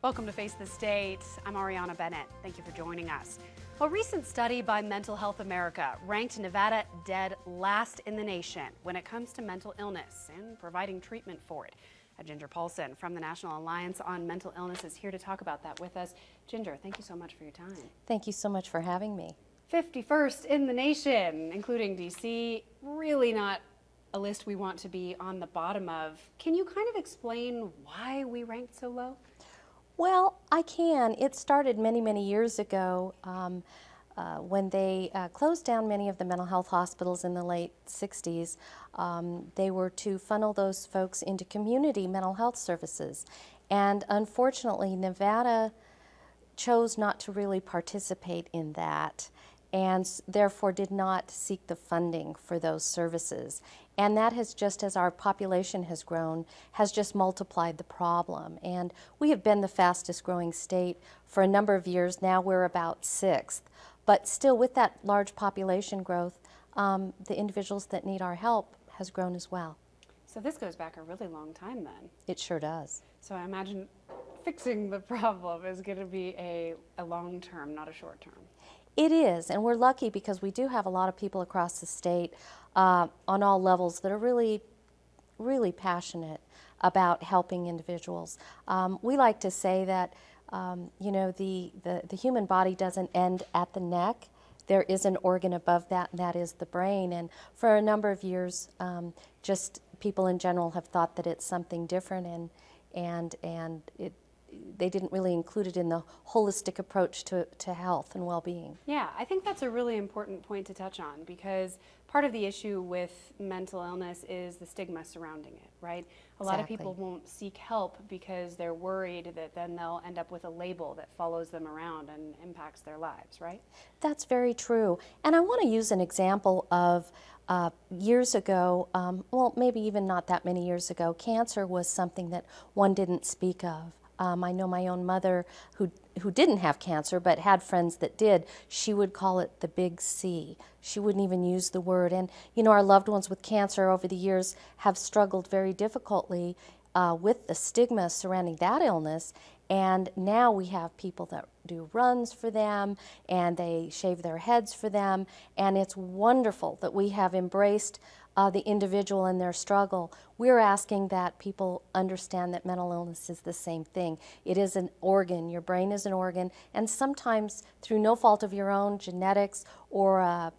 Welcome to Face the State. I'm Ariana Bennett. Thank you for joining us. A recent study by Mental Health America ranked Nevada dead last in the nation when it comes to mental illness and providing treatment for it. Ginger Paulson from the National Alliance on Mental Illness is here to talk about that with us. Ginger, thank you so much for your time. Thank you so much for having me. 51st in the nation, including DC. Really not a list we want to be on the bottom of. Can you kind of explain why we ranked so low? Well, I can. It started many, many years ago when they closed down many of the mental health hospitals in the late 60s. They were to funnel those folks into community mental health services. And unfortunately, Nevada chose not to really participate in that, and therefore did not seek the funding for those services. And that has just, as our population has grown, has just multiplied the problem. And we have been the fastest growing state for a number of years. Now we're about sixth. But still, with that large population growth, the individuals that need our help has grown as well. So this goes back a really long time then. It sure does. So I imagine fixing the problem is going to be a long term, not a short term. It is, and we're lucky because we do have a lot of people across the state on all levels that are really, really passionate about helping individuals. We like to say that, the human body doesn't end at the neck. There is an organ above that, and that is the brain. And for a number of years, just people in general have thought that it's something different, and they didn't really include it in the holistic approach to health and well-being. Yeah, I think that's a really important point to touch on, because part of the issue with mental illness is the stigma surrounding it, right? A lot of people won't seek help because they're worried that then they'll end up with a label that follows them around and impacts their lives, right? That's very true. And I want to use an example of years ago, well, maybe even not that many years ago, cancer was something that one didn't speak of. I know my own mother, who didn't have cancer but had friends that did, she would call it the big C. She wouldn't even use the word. And, our loved ones with cancer over the years have struggled very difficultly with the stigma surrounding that illness. And now we have people that do runs for them, and they shave their heads for them. And it's wonderful that we have embraced the individual and their struggle. We're asking that people understand that mental illness is the same thing. It is an organ. Your brain is an organ, and sometimes through no fault of your own, genetics or a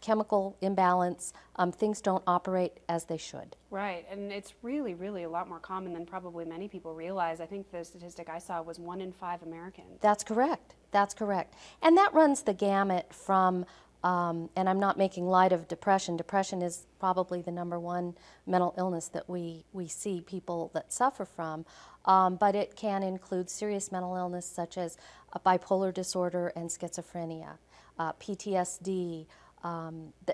chemical imbalance, things don't operate as they should. Right, and it's really, really a lot more common than probably many people realize. I think the statistic I saw was 1 in 5 Americans. That's correct. That's correct. And that runs the gamut from and I'm not making light of depression. Depression is probably the #1 mental illness that we see people that suffer from, but it can include serious mental illness such as bipolar disorder and schizophrenia, PTSD.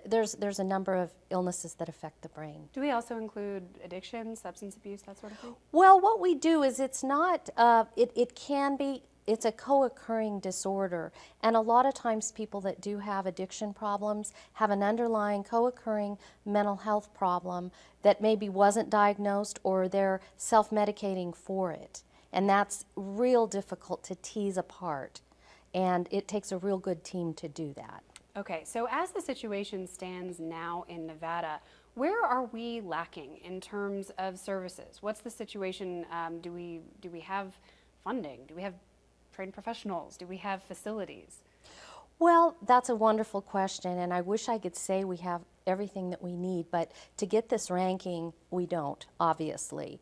There's a number of illnesses that affect the brain. Do we also include addiction, substance abuse, that sort of thing? Well, what we do is it's not, it can be, it's a co-occurring disorder, and a lot of times people that do have addiction problems have an underlying co-occurring mental health problem that maybe wasn't diagnosed, or they're self-medicating for it, and that's real difficult to tease apart, and it takes a real good team to do that. Okay, so as the situation stands now in Nevada, where are we lacking in terms of services? What's the situation? Do we have funding? Do we have trained professionals? Do we have facilities? Well, that's a wonderful question, and I wish I could say we have everything that we need, but to get this ranking, we don't, obviously.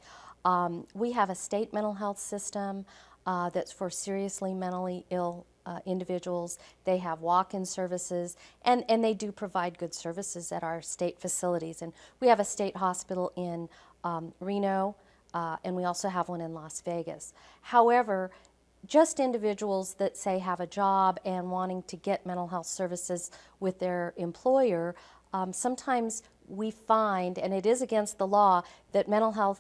We have a state mental health system that's for seriously mentally ill individuals. They have walk-in services, and they do provide good services at our state facilities. And we have a state hospital in Reno, and we also have one in Las Vegas. However, just individuals that, say, have a job and wanting to get mental health services with their employer, sometimes we find, and it is against the law, that mental health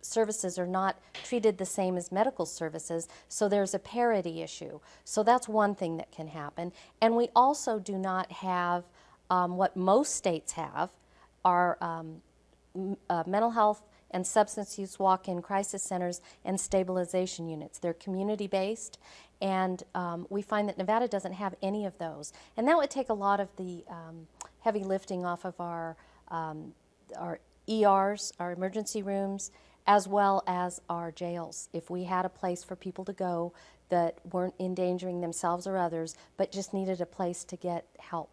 services are not treated the same as medical services, so there's a parity issue. So that's one thing that can happen. And we also do not have what most states have, are mental health and substance use walk-in crisis centers and stabilization units. They're community-based, and we find that Nevada doesn't have any of those. And that would take a lot of the heavy lifting off of our ERs, our emergency rooms, as well as our jails. If we had a place for people to go that weren't endangering themselves or others, but just needed a place to get help.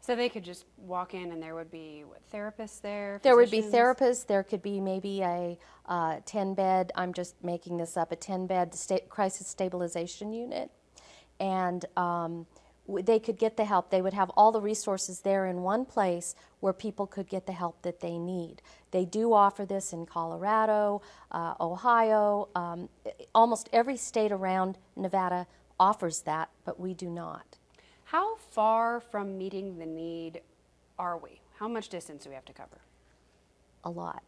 So they could just walk in and there would be therapists there? There would be physicians? therapists. There could be maybe a 10-bed, I'm just making this up, a 10-bed crisis stabilization unit. And they could get the help. They would have all the resources there in one place where people could get the help that they need. They do offer this in Colorado, Ohio. Almost every state around Nevada offers that, but we do not. How far from meeting the need are we? How much distance do we have to cover? A lot.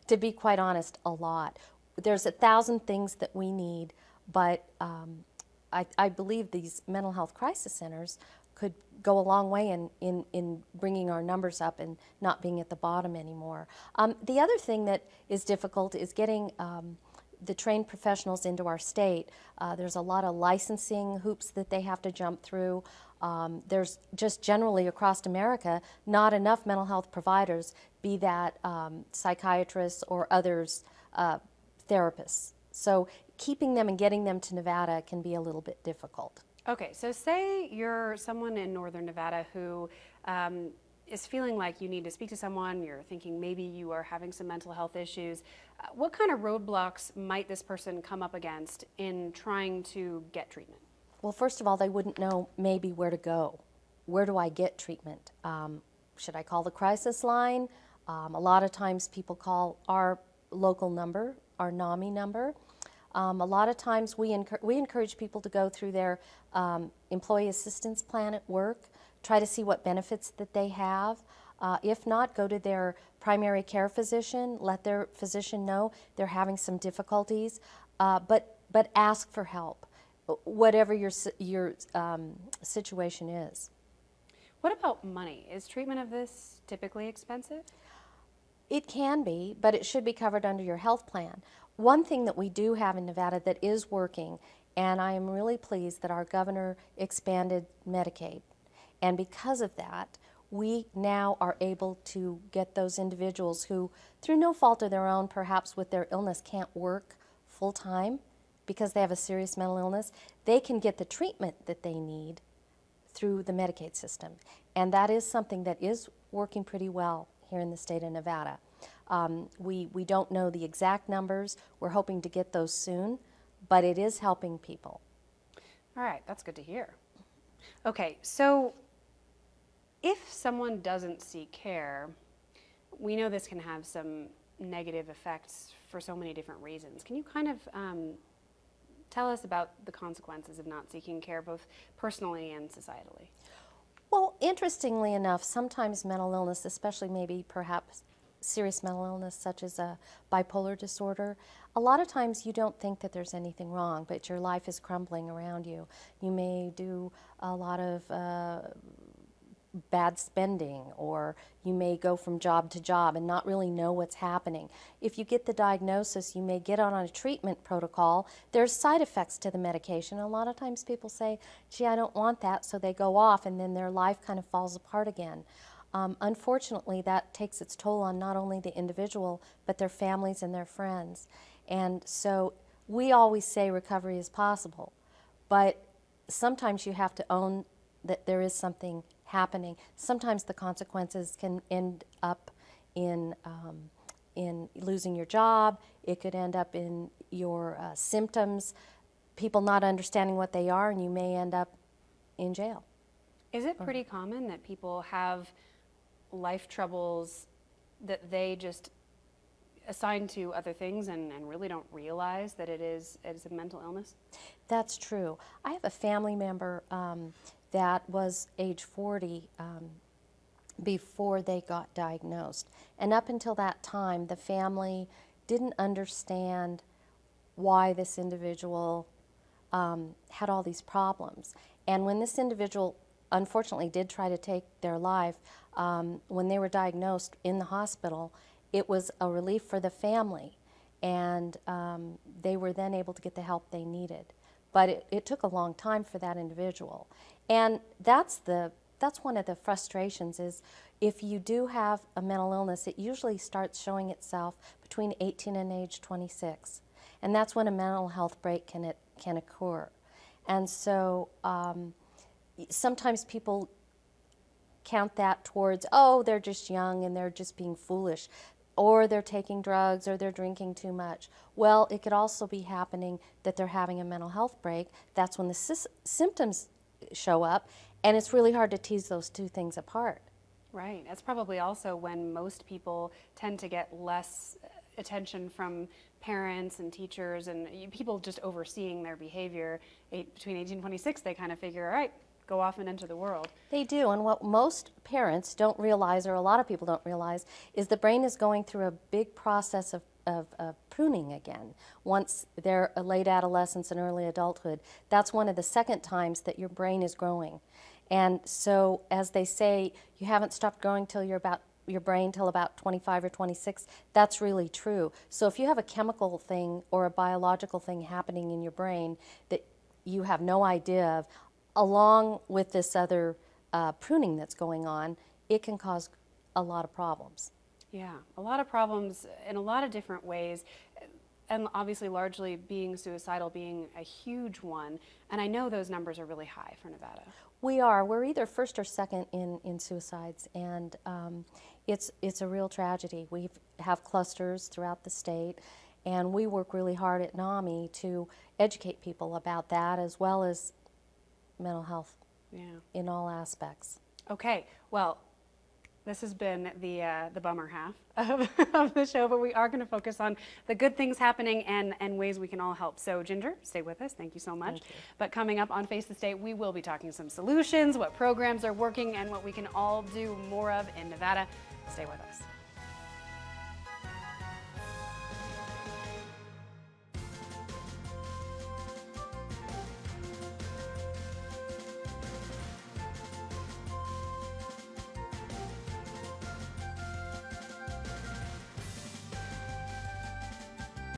To be quite honest, a lot. There's 1,000 things that we need, but I believe these mental health crisis centers could go a long way in bringing our numbers up and not being at the bottom anymore. The other thing that is difficult is getting the trained professionals into our state. There's a lot of licensing hoops that they have to jump through. There's just generally across America not enough mental health providers, be that psychiatrists or others, therapists. So keeping them and getting them to Nevada can be a little bit difficult. Okay, so say you're someone in Northern Nevada who is feeling like you need to speak to someone, you're thinking maybe you are having some mental health issues. What kind of roadblocks might this person come up against in trying to get treatment? Well, first of all, they wouldn't know maybe where to go. Where do I get treatment? Should I call the crisis line? A lot of times people call our local number, our NAMI number. A lot of times we encourage people to go through their employee assistance plan at work, try to see what benefits that they have. If not, go to their primary care physician, let their physician know they're having some difficulties, but ask for help, whatever your situation is. What about money? Is treatment of this typically expensive? It can be, but it should be covered under your health plan. One thing that we do have in Nevada that is working, and I am really pleased that our governor expanded Medicaid. And because of that, we now are able to get those individuals who, through no fault of their own, perhaps with their illness, can't work full time because they have a serious mental illness. They can get the treatment that they need through the Medicaid system. And that is something that is working pretty well here in the state of Nevada. We don't know the exact numbers. We're hoping to get those soon, but it is helping people. All right, that's good to hear. Okay, so if someone doesn't seek care, we know this can have some negative effects for so many different reasons. Can you kind of tell us about the consequences of not seeking care, both personally and societally? Well, interestingly enough, sometimes mental illness, especially maybe perhaps serious mental illness such as a bipolar disorder, a lot of times you don't think that there's anything wrong, but your life is crumbling around you. You may do a lot of bad spending, or you may go from job to job and not really know what's happening. If you get the diagnosis, you may get on a treatment protocol. There's side effects to the medication. A lot of times people say, gee, I don't want that, so they go off and then their life kind of falls apart again. Unfortunately, that takes its toll on not only the individual, but their families and their friends. And so we always say recovery is possible, but sometimes you have to own that there is something happening. Sometimes the consequences can end up in losing your job. It could end up in your symptoms, people not understanding what they are, and you may end up in jail. Is it pretty common that people have life troubles that they just assign to other things and really don't realize that it is a mental illness? That's true. I have a family member that was age 40 before they got diagnosed. And up until that time, the family didn't understand why this individual had all these problems. And when this individual unfortunately did try to take their life, when they were diagnosed in the hospital, it was a relief for the family, and they were then able to get the help they needed. But it took a long time for that individual. And that's one of the frustrations is if you do have a mental illness, it usually starts showing itself between 18 and age 26. And that's when a mental health break can occur. And so sometimes people count that towards, oh, they're just young and they're just being foolish, or they're taking drugs, or they're drinking too much. Well, it could also be happening that they're having a mental health break. That's when the symptoms show up, and it's really hard to tease those two things apart. Right. That's probably also when most people tend to get less attention from parents and teachers and people just overseeing their behavior. Between 18 and 26, they kind of figure, all right, go off and enter the world. They do, and what most parents don't realize, or a lot of people don't realize, is the brain is going through a big process of pruning again. Once they're a late adolescence and early adulthood, that's one of the second times that your brain is growing. And so, as they say, you haven't stopped growing till your brain till about 25 or 26. That's really true. So if you have a chemical thing or a biological thing happening in your brain that you have no idea of, along with this other pruning that's going on, it can cause a lot of problems. Yeah, a lot of problems in a lot of different ways, and obviously largely being suicidal being a huge one. And I know those numbers are really high for Nevada. We are. We're either first or second in suicides, and it's a real tragedy. We have clusters throughout the state, and we work really hard at NAMI to educate people about that, as well as mental health in all aspects. Okay, well, this has been the bummer half of the show, but we are going to focus on the good things happening and ways we can all help. So Ginger, stay with us. Thank you so much. Thank you. But coming up on Face the State, we will be talking some solutions, what programs are working, and what we can all do more of in Nevada. Stay with us.